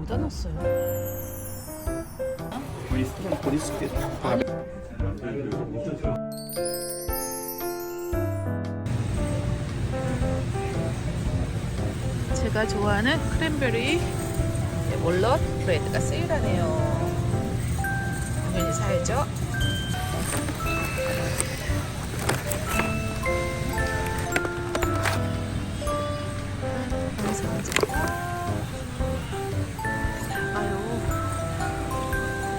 어디다 놨어요? 브리스켓. 제가 좋아하는 크랜베리 월넛 브레드가 세일하네요. 당연히 사야죠. 사가요.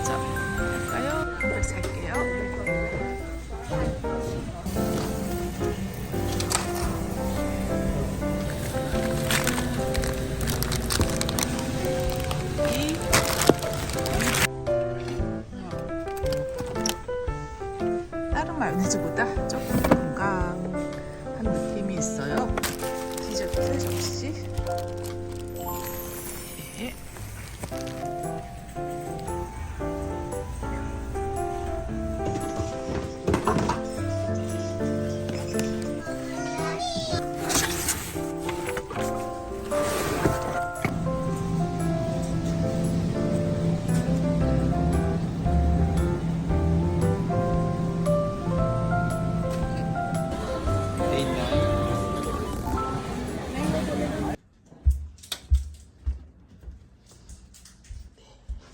자, 할까요? 한번 살게요. 다른 마요네즈보다 조금 건강한 느낌이 있어요. 디저트 3접시. 네.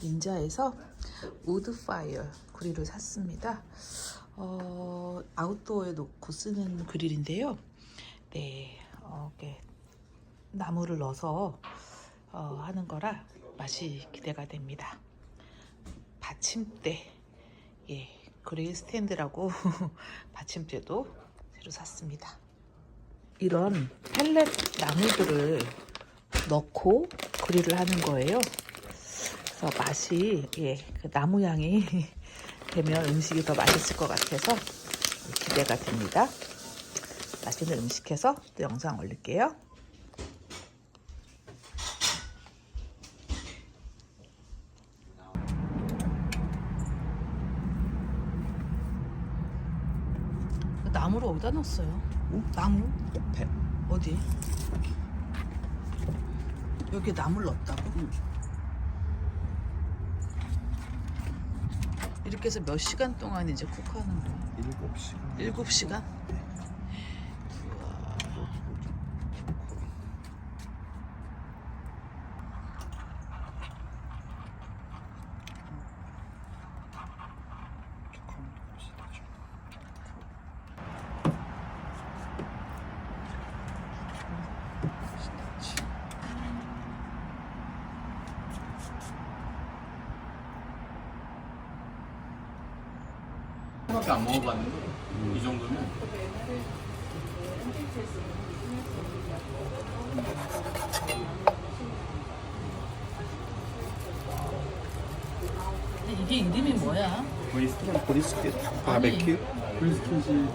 닌자에서 우드파이어 그릴을 샀습니다. 아웃도어에 놓고 쓰는 그릴인데요. 네, 이렇게 나무를 넣어서 하는 거라 맛이 기대가 됩니다. 받침대, 예, 그릴 스탠드라고 받침대도 새로 샀습니다. 이런 펠렛 나무들을 넣고 그릴을 하는 거예요. 그래서 맛이, 예, 그 나무 향이 되면 음식이 더 맛있을 것 같아서 기대가 됩니다. 맛있는 음식해서 또 영상 올릴게요. 나무를 어디다 놨어요? 응? 나무? 옆에. 어디? 여기 나무를 넣었다고? 응. 이렇게 해서 몇 시간 동안 이제 쿡하는 거야? 7시간. 7시간? 밖에 안 먹어봤는데 이 정도면 이게 이름이 뭐야? 브리스켓 바베큐. 브리스켓이